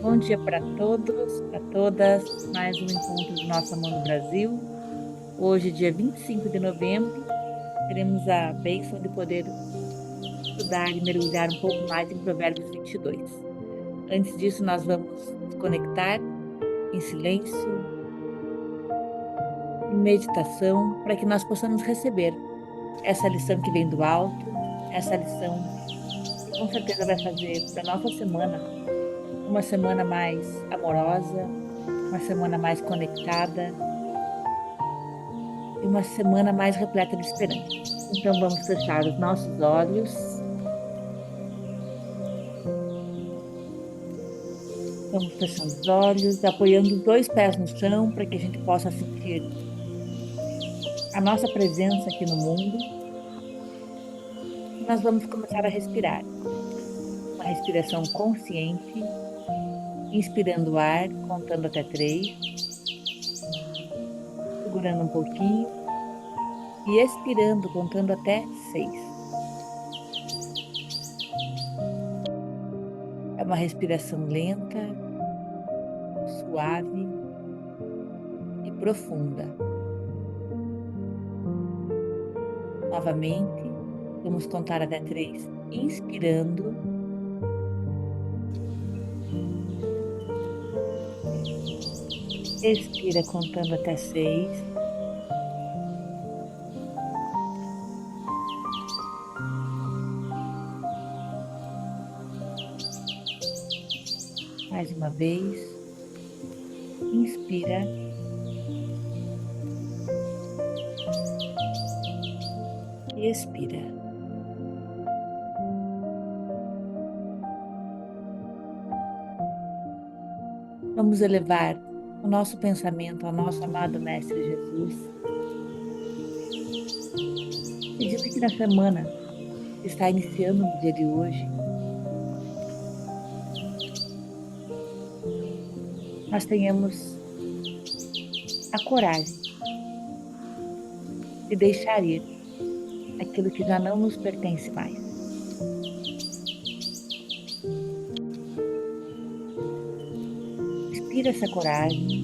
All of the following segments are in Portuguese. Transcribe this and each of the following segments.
Bom dia para todos, para todas. Mais um encontro do Nosso Amor no Brasil. Hoje, dia 25 de novembro, teremos a bênção de poder estudar e mergulhar um pouco mais em Provérbios 22. Antes disso, nós vamos nos conectar em silêncio, em meditação, para que nós possamos receber essa lição que vem do alto, essa lição que com certeza vai fazer da nossa semana uma semana mais amorosa, uma semana mais conectada e uma semana mais repleta de esperança. Então vamos fechar os nossos olhos, vamos fechando os olhos, apoiando os dois pés no chão para que a gente possa sentir a nossa presença aqui no mundo. E nós vamos começar a respirar, uma respiração consciente, inspirando o ar, contando até 3, segurando um pouquinho e expirando, contando até 6. É uma respiração lenta, suave e profunda. Novamente, vamos contar até 3, inspirando. Expira contando até 6. Mais uma vez. Inspira. E expira. Vamos elevar o nosso pensamento ao nosso amado Mestre Jesus, pedindo que na semana que está iniciando no dia de hoje, nós tenhamos a coragem de deixar ir aquilo que já não nos pertence mais. Inspira essa coragem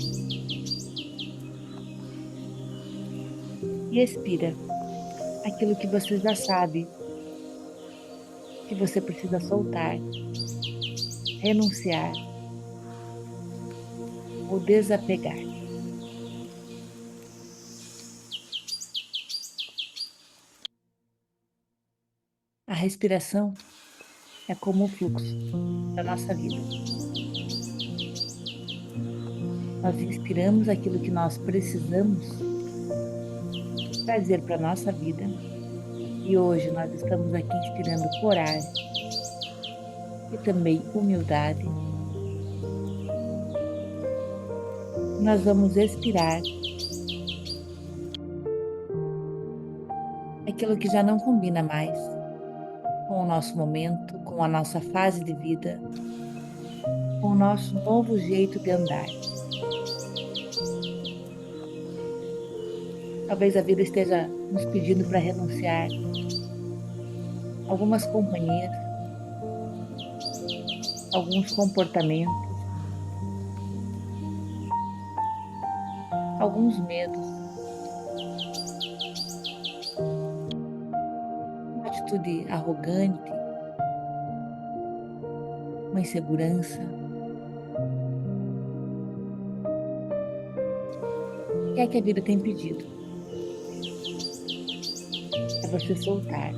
e expira aquilo que você já sabe que você precisa soltar, renunciar ou desapegar. A respiração é como o fluxo da nossa vida. Nós inspiramos aquilo que nós precisamos trazer para a nossa vida e hoje nós estamos aqui inspirando coragem e também humildade. Nós vamos expirar aquilo que já não combina mais com o nosso momento, com a nossa fase de vida, com o nosso novo jeito de andar. Talvez a vida esteja nos pedindo para renunciar a algumas companhias, alguns comportamentos, alguns medos, uma atitude arrogante, uma insegurança. O que é que a vida tem pedido? É você soltar.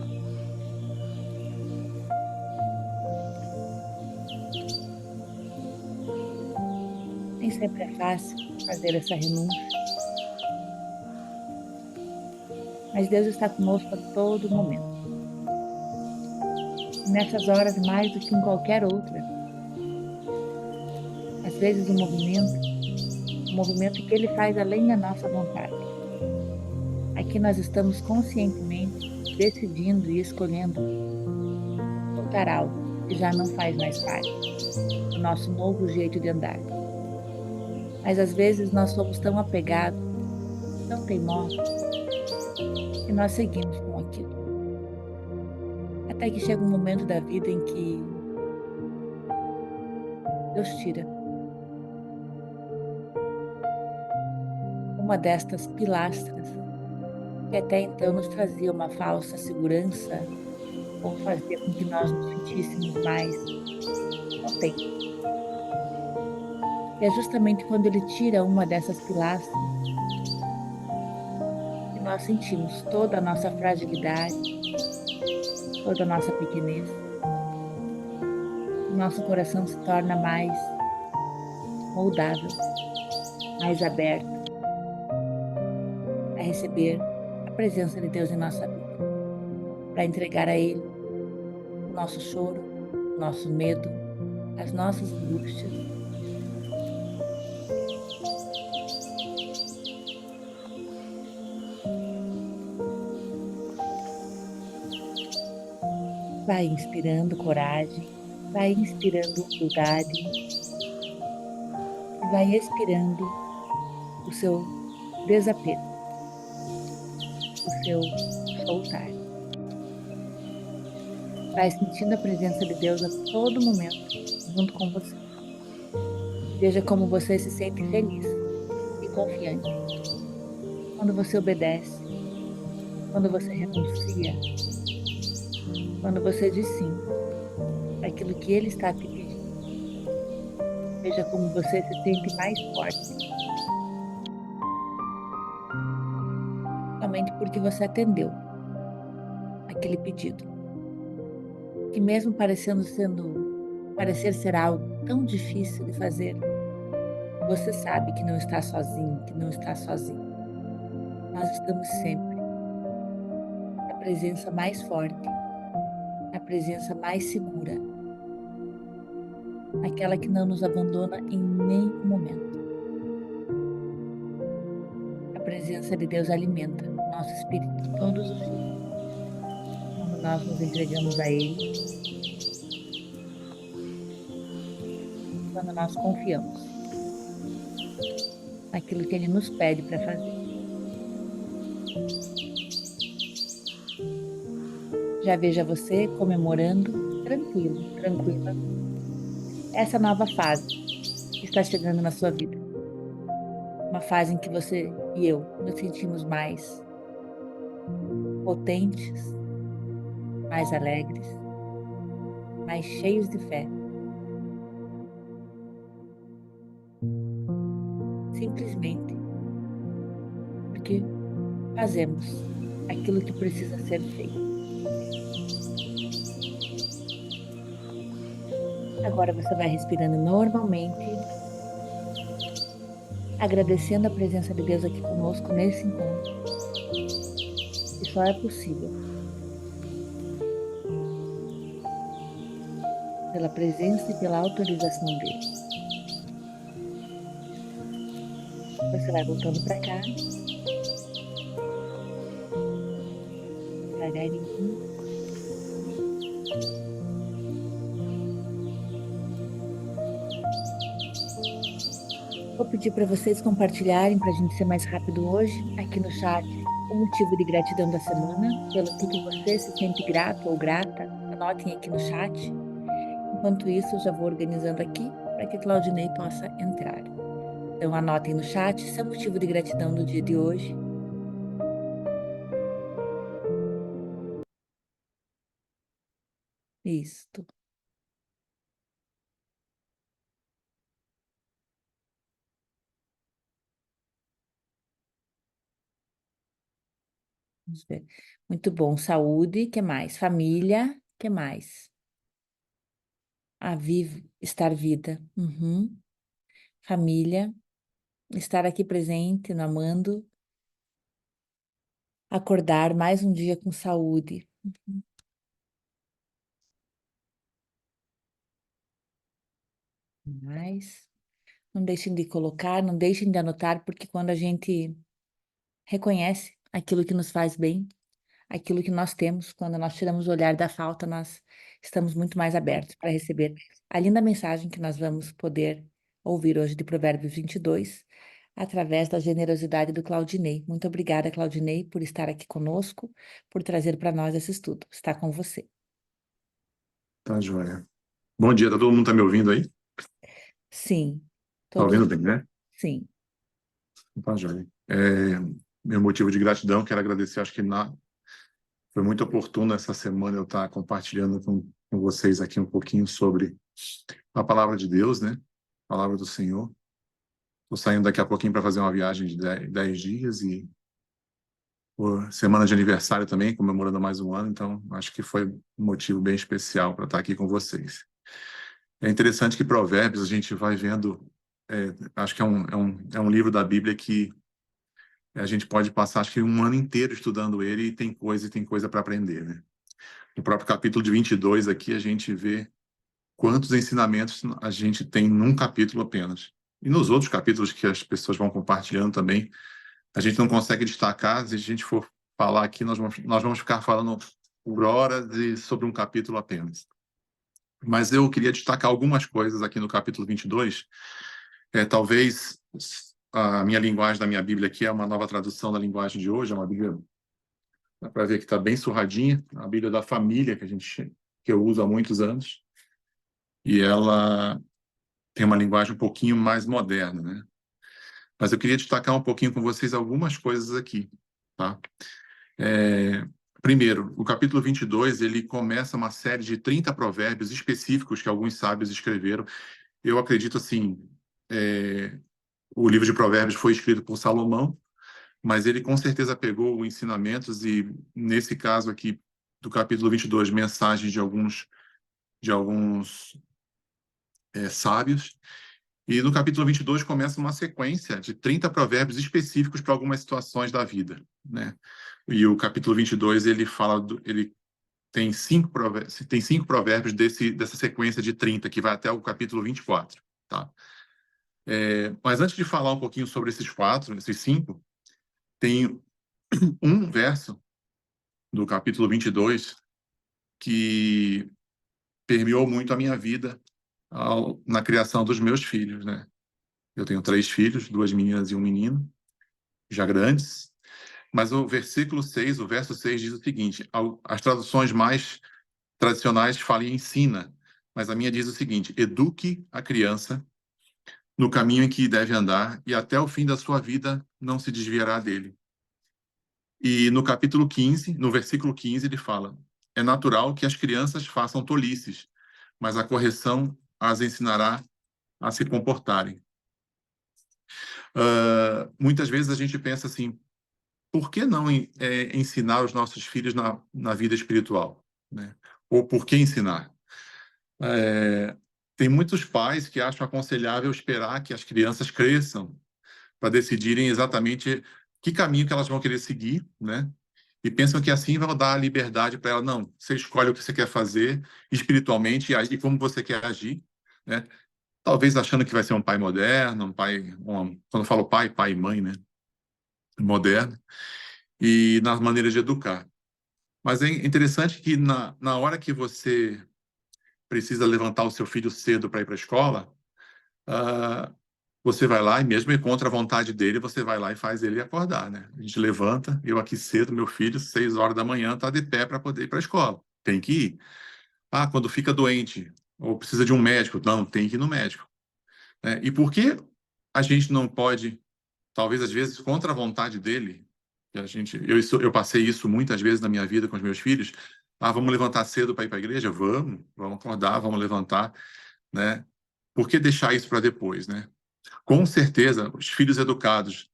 Nem sempre é fácil fazer essa renúncia, mas Deus está conosco a todo momento. E nessas horas, mais do que em qualquer outra, às vezes o movimento que Ele faz além da nossa vontade. Aqui nós estamos conscientemente decidindo e escolhendo soltar algo que já não faz mais parte do nosso novo jeito de andar. Mas às vezes nós somos tão apegados, tão teimosos, que nós seguimos com aquilo. Até que chega um momento da vida em que Deus tira uma destas pilastras que até então nos trazia uma falsa segurança ou fazia com que nós nos sentíssemos mais potentes. E é justamente quando ele tira uma dessas pilastras que nós sentimos toda a nossa fragilidade, toda a nossa pequenez. O nosso coração se torna mais moldável, mais aberto a receber a presença de Deus em nossa vida, para entregar a Ele o nosso choro, o nosso medo, as nossas angústias. Vai inspirando coragem, vai inspirando humildade e vai expirando o seu desapego, o seu soltar. Vai sentindo a presença de Deus a todo momento, junto com você. Veja como você se sente feliz e confiante quando você obedece, quando você renuncia, quando você diz sim àquilo que Ele está te pedindo. Veja como você se sente mais forte, somente porque você atendeu aquele pedido, que mesmo parecer ser algo tão difícil de fazer, você sabe que não está sozinho, que não está sozinho. Nós estamos sempre na presença mais forte, na presença mais segura, naquela que não nos abandona em nenhum momento. A presença de Deus alimenta o nosso espírito todos os dias. Quando nós nos entregamos a Ele, quando nós confiamos naquilo que Ele nos pede para fazer. Já veja você comemorando, tranquilo, tranquila, essa nova fase que está chegando na sua vida. Uma fase em que você e eu nos sentimos mais potentes, mais alegres, mais cheios de fé. Simplesmente porque fazemos aquilo que precisa ser feito. Agora você vai respirando normalmente, agradecendo a presença de Deus aqui conosco nesse encontro, que só é possível pela presença e pela autorização dele. Você vai voltando para cá, devagarinho. Vou pedir para vocês compartilharem, para a gente ser mais rápido hoje, aqui no chat, o motivo de gratidão da semana, pelo que você se sente grato ou grata. Anotem aqui no chat. Enquanto isso, eu já vou organizando aqui para que Claudinei possa entrar. Então, anotem no chat seu motivo de gratidão do dia de hoje. Isto. Vamos ver. Muito bom. Saúde, que mais? Família, que mais? Estar vida. Uhum. Família, estar aqui presente, no amando. Acordar mais um dia com saúde. Uhum. Mais. Não deixem de colocar, não deixem de anotar, porque quando a gente reconhece aquilo que nos faz bem, aquilo que nós temos, quando nós tiramos o olhar da falta, nós estamos muito mais abertos para receber a linda mensagem que nós vamos poder ouvir hoje de Provérbios 22, através da generosidade do Claudinei. Muito obrigada, Claudinei, por estar aqui conosco, por trazer para nós esse estudo. Está com você. Tá, joia. Bom dia, todo mundo tá me ouvindo aí? Sim, Tá todos, ouvindo bem, né? sim. Tá, joia. Meu motivo de gratidão, quero agradecer, acho que foi muito oportuno essa semana eu estar compartilhando com vocês aqui um pouquinho sobre a palavra de Deus, né? A palavra do Senhor. Estou saindo daqui a pouquinho para fazer uma viagem de 10 dias e semana de aniversário também, comemorando mais um ano, então acho que foi um motivo bem especial para estar aqui com vocês. É interessante que Provérbios a gente vai vendo, acho que é um livro da Bíblia que a gente pode passar, acho que um ano inteiro estudando ele e tem coisa para aprender, né? No próprio capítulo de 22 aqui a gente vê quantos ensinamentos a gente tem num capítulo apenas. E nos outros capítulos que as pessoas vão compartilhando também, a gente não consegue destacar. Se a gente for falar aqui, nós vamos ficar falando por horas e sobre um capítulo apenas. Mas eu queria destacar algumas coisas aqui no capítulo 22. Talvez a minha linguagem da minha Bíblia aqui é uma nova tradução da linguagem de hoje, é uma Bíblia, dá para ver que está bem surradinha, a Bíblia da família que eu uso há muitos anos. E ela tem uma linguagem um pouquinho mais moderna, né? Mas eu queria destacar um pouquinho com vocês algumas coisas aqui, tá? Primeiro, o capítulo 22, ele começa uma série de 30 provérbios específicos que alguns sábios escreveram. Eu acredito, assim, o livro de provérbios foi escrito por Salomão, mas ele com certeza pegou ensinamentos e, nesse caso aqui, do capítulo 22, mensagens de alguns sábios. E no capítulo 22 começa uma sequência de 30 provérbios específicos para algumas situações da vida, né? E o capítulo 22, ele tem cinco provérbios dessa sequência de 30, que vai até o capítulo 24, tá? Mas antes de falar um pouquinho sobre esses cinco, tem um verso do capítulo 22 que permeou muito a minha vida na criação dos meus filhos, né? Eu tenho 3 filhos, 2 meninas e um menino, já grandes. Mas o verso 6 diz o seguinte: as traduções mais tradicionais falam e ensina, mas a minha diz o seguinte: eduque a criança no caminho em que deve andar e até o fim da sua vida não se desviará dele. E no capítulo 15, no versículo 15, ele fala: é natural que as crianças façam tolices, mas a correção as ensinará a se comportarem. Muitas vezes a gente pensa assim: por que não ensinar os nossos filhos na vida espiritual, né? Ou por que ensinar? Tem muitos pais que acham aconselhável esperar que as crianças cresçam para decidirem exatamente que caminho que elas vão querer seguir, né? E pensam que assim vão dar a liberdade para ela. Não, você escolhe o que você quer fazer espiritualmente e como você quer agir, né? Talvez achando que vai ser um pai moderno, quando eu falo pai e mãe, né? Moderno, e nas maneiras de educar. Mas é interessante que na hora que você precisa levantar o seu filho cedo para ir para a escola, você vai lá e mesmo contra a vontade dele, você vai lá e faz ele acordar, né? A gente levanta, eu aqui cedo, meu filho, 6 horas da manhã, está de pé para poder ir para a escola. Tem que ir. Quando fica doente ou precisa de um médico, não, tem que ir no médico. E por que a gente não pode, talvez às vezes contra a vontade dele, eu passei isso muitas vezes na minha vida com os meus filhos. Vamos levantar cedo para ir para a igreja? Vamos acordar, vamos levantar, né? Por que deixar isso para depois, né? Com certeza, os filhos educados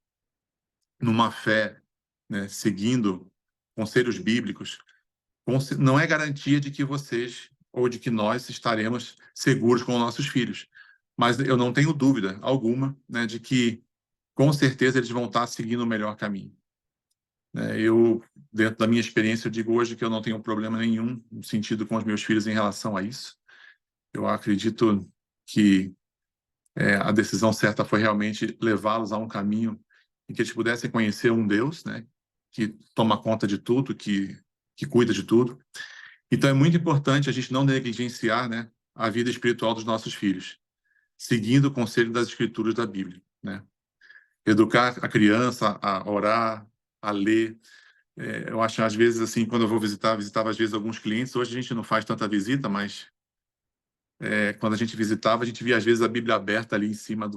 numa fé, né, seguindo conselhos bíblicos, não é garantia de que vocês ou de que nós estaremos seguros com os nossos filhos. Mas eu não tenho dúvida alguma, né, de que com certeza eles vão estar seguindo o melhor caminho. Dentro da minha experiência, eu digo hoje que eu não tenho problema nenhum no sentido com os meus filhos em relação a isso. Eu acredito que a decisão certa foi realmente levá-los a um caminho em que eles pudessem conhecer um Deus, né, que toma conta de tudo, que cuida de tudo. Então é muito importante a gente não negligenciar, né, a vida espiritual dos nossos filhos, seguindo o conselho das Escrituras da Bíblia, né? Educar a criança a orar, a ler. Eu acho, às vezes, assim, quando eu vou visitava às vezes alguns clientes. Hoje a gente não faz tanta visita, mas quando a gente visitava, a gente via às vezes a Bíblia aberta ali em cima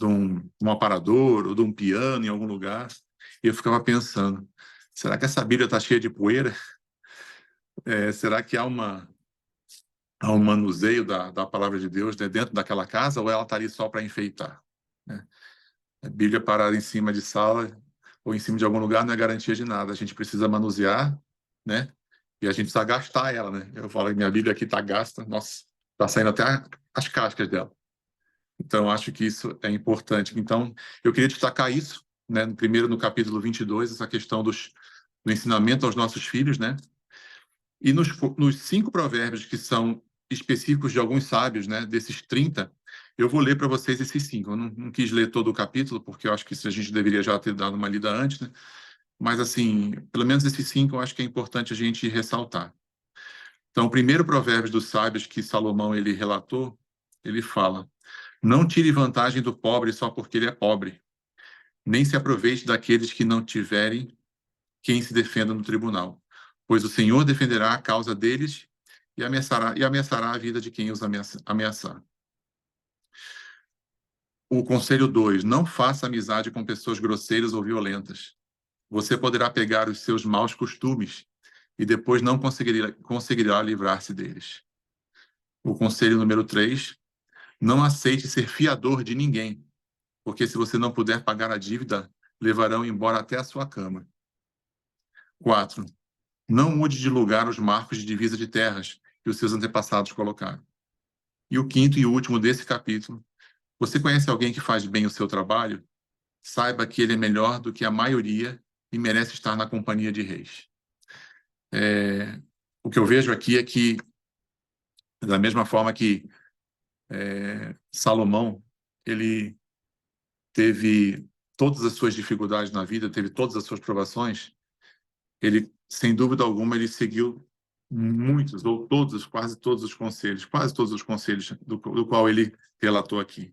um aparador ou de um piano em algum lugar, e eu ficava pensando, será que essa Bíblia está cheia de poeira? Será que há um manuseio da palavra de Deus, né, dentro daquela casa, ou ela está ali só para enfeitar? Né? A Bíblia parada em cima de sala ou em cima de algum lugar não é garantia de nada. A gente precisa manusear, né? E a gente precisa gastar ela, né? Eu falo que minha Bíblia aqui está gasta, nossa, está saindo até as cascas dela. Então, acho que isso é importante. Então, eu queria destacar isso, né? Primeiro, no capítulo 22, essa questão do ensinamento aos nossos filhos, né? E nos 5 provérbios que são específicos de alguns sábios, né? Desses 30, eu vou ler para vocês esses 5. Eu não quis ler todo o capítulo, porque eu acho que isso a gente deveria já ter dado uma lida antes, né? Mas, assim, pelo menos esses 5 eu acho que é importante a gente ressaltar. Então, o primeiro provérbio dos sábios que Salomão ele relatou, ele fala: não tire vantagem do pobre só porque ele é pobre, nem se aproveite daqueles que não tiverem quem se defenda no tribunal, pois o Senhor defenderá a causa deles e ameaçará a vida de quem os ameaçar. O conselho 2: não faça amizade com pessoas grosseiras ou violentas. Você poderá pegar os seus maus costumes e depois não conseguirá livrar-se deles. O conselho número 3: não aceite ser fiador de ninguém, porque se você não puder pagar a dívida, levarão embora até a sua cama. 4: não mude de lugar os marcos de divisa de terras que os seus antepassados colocaram. E o quinto e último desse capítulo: você conhece alguém que faz bem o seu trabalho? Saiba que ele é melhor do que a maioria e merece estar na companhia de reis. O que eu vejo aqui é que, da mesma forma que Salomão, ele teve todas as suas dificuldades na vida, teve todas as suas provações, ele, sem dúvida alguma, ele seguiu muitos, ou todos, quase todos os conselhos do qual ele relatou aqui.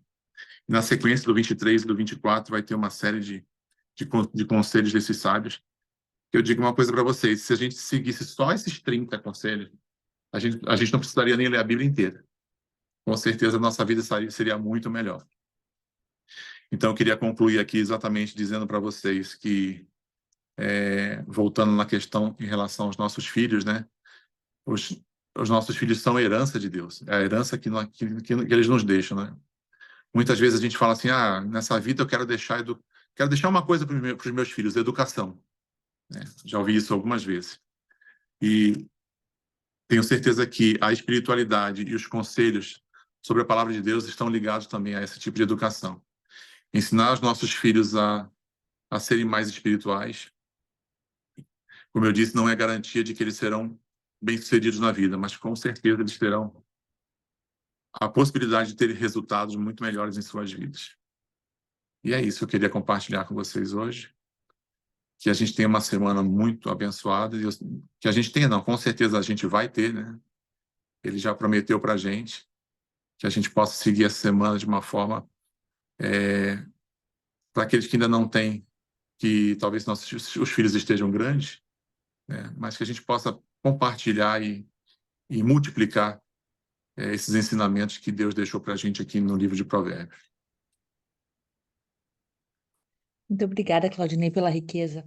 Na sequência do 23 e do 24 vai ter uma série de conselhos desses sábios. Eu digo uma coisa para vocês, se a gente seguisse só esses 30 conselhos, a gente não precisaria nem ler a Bíblia inteira. Com certeza a nossa vida seria muito melhor. Então eu queria concluir aqui exatamente dizendo para vocês que, voltando na questão em relação aos nossos filhos, né? Os nossos filhos são a herança de Deus, é a herança que eles nos deixam, né? Muitas vezes a gente fala assim, nessa vida eu quero deixar uma coisa para os meus filhos, educação. Né? Já ouvi isso algumas vezes. E tenho certeza que a espiritualidade e os conselhos sobre a palavra de Deus estão ligados também a esse tipo de educação. Ensinar os nossos filhos a serem mais espirituais, como eu disse, não é garantia de que eles serão bem-sucedidos na vida, mas com certeza eles terão a possibilidade de ter resultados muito melhores em suas vidas. E é isso que eu queria compartilhar com vocês hoje. Que a gente tenha uma semana muito abençoada, que a gente tenha, não, com certeza a gente vai ter, né? Ele já prometeu para a gente que a gente possa seguir essa semana de uma forma, para aqueles que ainda não têm, que talvez os filhos estejam grandes, né? Mas que a gente possa compartilhar e multiplicar esses ensinamentos que Deus deixou para a gente aqui no livro de Provérbios. Muito obrigada, Claudinei, pela riqueza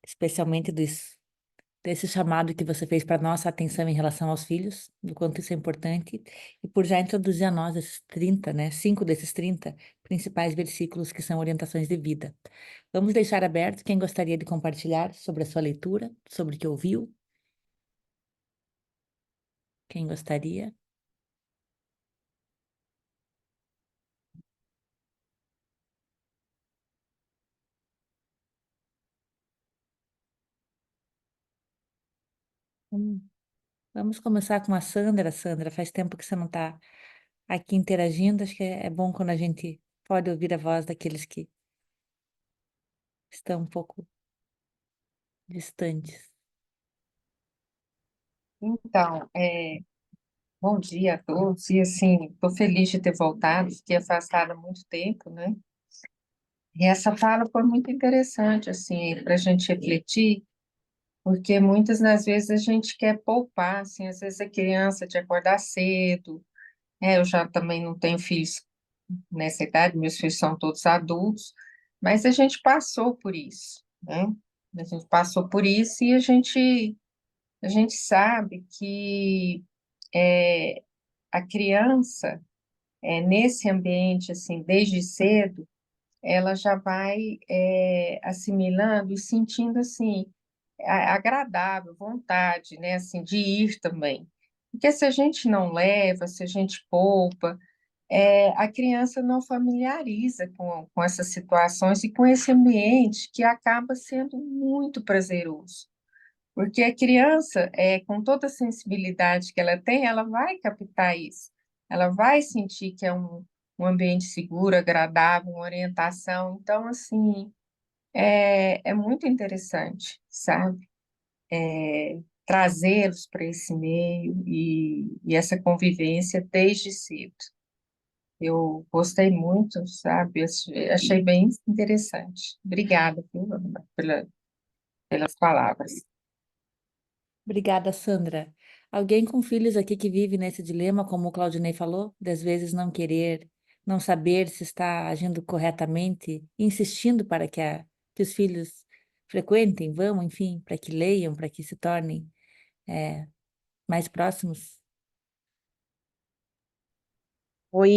especialmente desse chamado que você fez para nossa atenção em relação aos filhos, do quanto isso é importante, e por já introduzir a nós esses 30, né, 5 desses 30 principais versículos que são orientações de vida. Vamos deixar aberto quem gostaria de compartilhar sobre a sua leitura, sobre o que ouviu. Quem gostaria? Vamos começar com a Sandra. Sandra, faz tempo que você não está aqui interagindo. Acho que é bom quando a gente pode ouvir a voz daqueles que estão um pouco distantes. Então, bom dia a todos. E assim, estou feliz de ter voltado, fiquei afastada há muito tempo, né? E essa fala foi muito interessante, assim, para a gente refletir, porque muitas das vezes a gente quer poupar, assim, às vezes a criança de acordar cedo. Eu já também não tenho filhos nessa idade, meus filhos são todos adultos, mas a gente passou por isso, né? A gente passou por isso e a gente sabe que a criança, nesse ambiente, assim, desde cedo, ela já vai assimilando e sentindo, assim, agradável, vontade, né, assim, de ir também. Porque se a gente não leva, se a gente poupa, a criança não familiariza com essas situações e com esse ambiente que acaba sendo muito prazeroso. Porque a criança, com toda a sensibilidade que ela tem, ela vai captar isso. Ela vai sentir que é um ambiente seguro, agradável, uma orientação. Então, assim, é muito interessante, sabe? Trazê-los para esse meio e essa convivência desde cedo. Eu gostei muito, sabe? Achei bem interessante. Obrigada, viu, Ana, pelas palavras. Obrigada, Sandra. Alguém com filhos aqui que vive nesse dilema, como o Claudinei falou, das vezes não querer, não saber se está agindo corretamente, insistindo para que os filhos frequentem, vão, enfim, para que leiam, para que se tornem mais próximos? Oi,